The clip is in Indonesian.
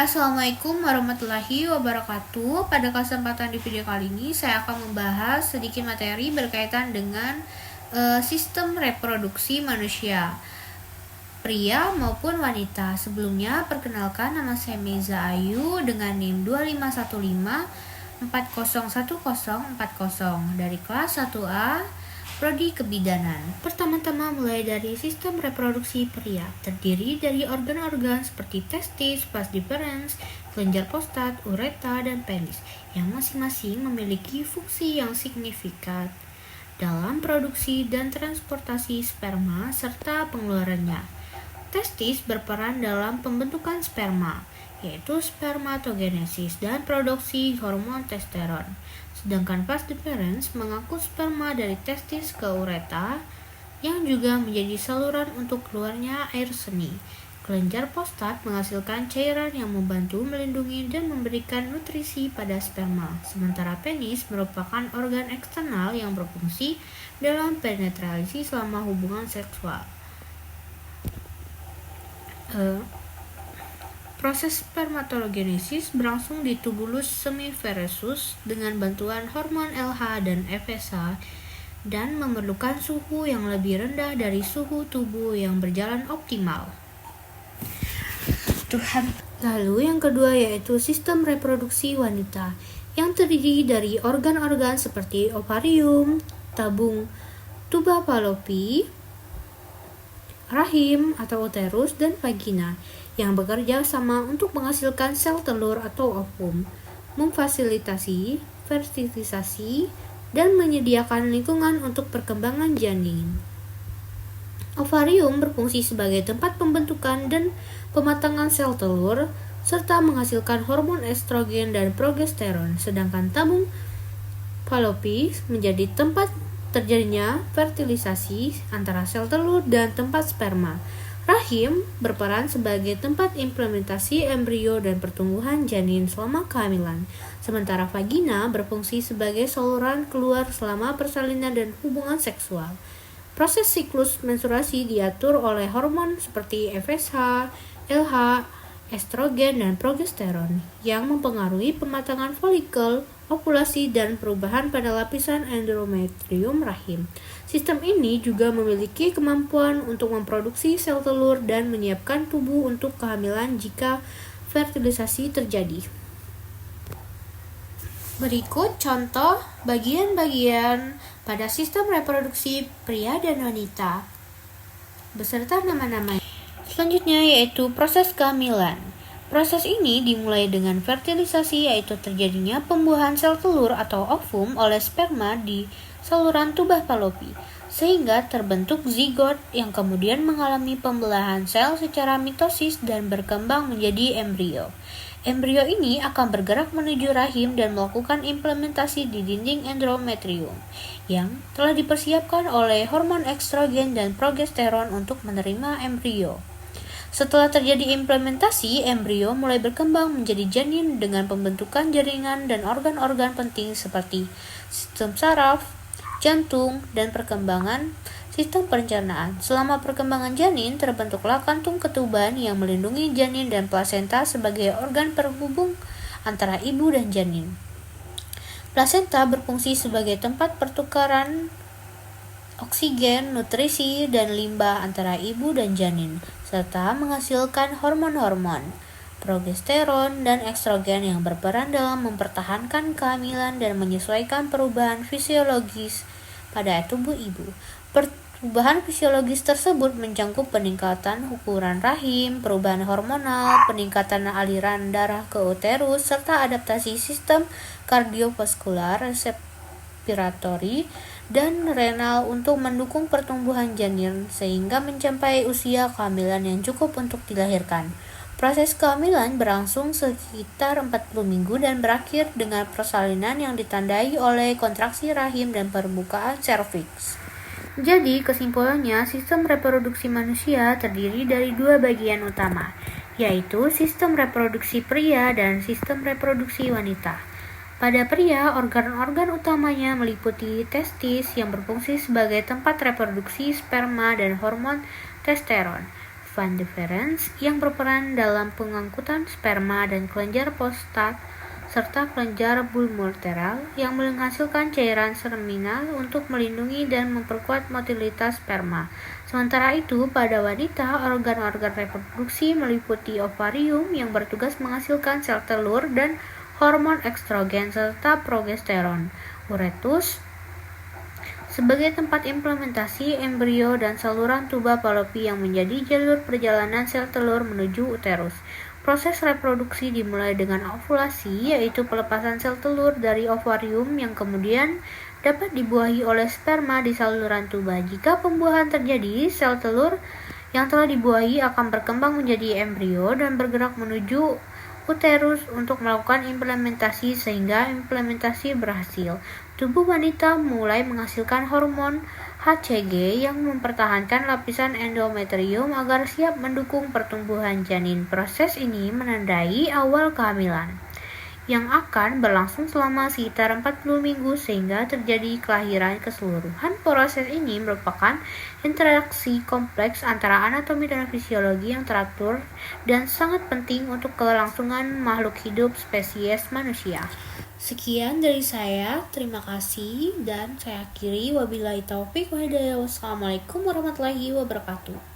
Assalamualaikum warahmatullahi wabarakatuh. Pada kesempatan di video kali ini saya akan membahas sedikit materi berkaitan dengan sistem reproduksi manusia, pria maupun wanita. Sebelumnya perkenalkan, nama saya Meza Ayu dengan NIM 2515401040 dari kelas 1A Prodi Kebidanan. Pertama-tama mulai dari sistem reproduksi pria, terdiri dari organ-organ seperti testis, vas deferens, kelenjar prostat, ureta, dan penis, yang masing-masing memiliki fungsi yang signifikan dalam produksi dan transportasi sperma serta pengeluarannya. Testis berperan dalam pembentukan sperma, yaitu spermatogenesis dan produksi hormon testosteron. Sedangkan vas deferens mengangkut sperma dari testis ke ureta, yang juga menjadi saluran untuk keluarnya air seni. Kelenjar prostat menghasilkan cairan yang membantu melindungi dan memberikan nutrisi pada sperma. Sementara penis merupakan organ eksternal yang berfungsi dalam penetrasi selama hubungan seksual. Proses spermatogenesis berlangsung di tubulus seminiferus dengan bantuan hormon LH dan FSH dan memerlukan suhu yang lebih rendah dari suhu tubuh yang berjalan optimal. Lalu yang kedua yaitu sistem reproduksi wanita yang terdiri dari organ-organ seperti ovarium, tabung, tuba Fallopi, rahim atau uterus, dan vagina yang bekerja sama untuk menghasilkan sel telur atau ovum, memfasilitasi fertilisasi, dan menyediakan lingkungan untuk perkembangan janin. Ovarium berfungsi sebagai tempat pembentukan dan pematangan sel telur, serta menghasilkan hormon estrogen dan progesteron, sedangkan tabung Fallopi menjadi tempat terjadinya fertilisasi antara sel telur dan tempat sperma. Rahim berperan sebagai tempat implementasi embrio dan pertumbuhan janin selama kehamilan, sementara vagina berfungsi sebagai saluran keluar selama persalinan dan hubungan seksual. Proses siklus menstruasi diatur oleh hormon seperti FSH, LH, estrogen, dan progesteron yang mempengaruhi pematangan folikel, ovulasi, dan perubahan pada lapisan endometrium rahim. Sistem ini juga memiliki kemampuan untuk memproduksi sel telur dan menyiapkan tubuh untuk kehamilan jika fertilisasi terjadi. Berikut contoh bagian-bagian pada sistem reproduksi pria dan wanita beserta nama-namanya. Selanjutnya yaitu proses kehamilan. Proses ini dimulai dengan fertilisasi, yaitu terjadinya pembuahan sel telur atau ovum oleh sperma di saluran tuba Fallopi, sehingga terbentuk zigot yang kemudian mengalami pembelahan sel secara mitosis dan berkembang menjadi embrio. Embrio ini akan bergerak menuju rahim dan melakukan implementasi di dinding endometrium yang telah dipersiapkan oleh hormon estrogen dan progesteron untuk menerima embrio. Setelah terjadi implementasi, embrio mulai berkembang menjadi janin dengan pembentukan jaringan dan organ-organ penting seperti sistem saraf, jantung, dan perkembangan sistem pencernaan. Selama perkembangan janin, terbentuklah kantung ketuban yang melindungi janin dan plasenta sebagai organ penghubung antara ibu dan janin. Plasenta berfungsi sebagai tempat pertukaran oksigen, nutrisi, dan limbah antara ibu dan janin, serta menghasilkan hormon-hormon, progesteron, dan estrogen yang berperan dalam mempertahankan kehamilan dan menyesuaikan perubahan fisiologis pada tubuh ibu. Perubahan fisiologis tersebut mencakup peningkatan ukuran rahim, perubahan hormonal, peningkatan aliran darah ke uterus, serta adaptasi sistem kardiovaskular, respiratori, dan renal untuk mendukung pertumbuhan janin sehingga mencapai usia kehamilan yang cukup untuk dilahirkan. Proses kehamilan berlangsung sekitar 40 minggu dan berakhir dengan persalinan yang ditandai oleh kontraksi rahim dan permukaan serviks. Jadi kesimpulannya, sistem reproduksi manusia terdiri dari dua bagian utama, yaitu sistem reproduksi pria dan sistem reproduksi wanita. Pada pria, organ-organ utamanya meliputi testis yang berfungsi sebagai tempat reproduksi sperma dan hormon testosteron, van Deferens yang berperan dalam pengangkutan sperma dan kelenjar prostat serta kelenjar bulboreal yang menghasilkan cairan seminal untuk melindungi dan memperkuat motilitas sperma. Sementara itu, pada wanita, organ-organ reproduksi meliputi ovarium yang bertugas menghasilkan sel telur dan hormon estrogen serta progesteron, uretus sebagai tempat implementasi embrio dan saluran tuba Fallopi yang menjadi jalur perjalanan sel telur menuju uterus. Proses reproduksi dimulai dengan ovulasi, yaitu pelepasan sel telur dari ovarium yang kemudian dapat dibuahi oleh sperma di saluran tuba. Jika pembuahan terjadi, sel telur yang telah dibuahi akan berkembang menjadi embrio dan bergerak menuju uterus untuk melakukan implementasi sehingga implementasi berhasil. Tubuh wanita mulai menghasilkan hormon HCG yang mempertahankan lapisan endometrium agar siap mendukung pertumbuhan janin. Proses ini menandai awal kehamilan yang akan berlangsung selama sekitar 40 minggu sehingga terjadi kelahiran keseluruhan. Proses ini merupakan interaksi kompleks antara anatomi dan fisiologi yang teratur dan sangat penting untuk kelangsungan makhluk hidup spesies manusia. Sekian dari saya, terima kasih dan saya akhiri. Wabillahi taufik wa hidayah. Wassalamualaikum warahmatullahi wabarakatuh.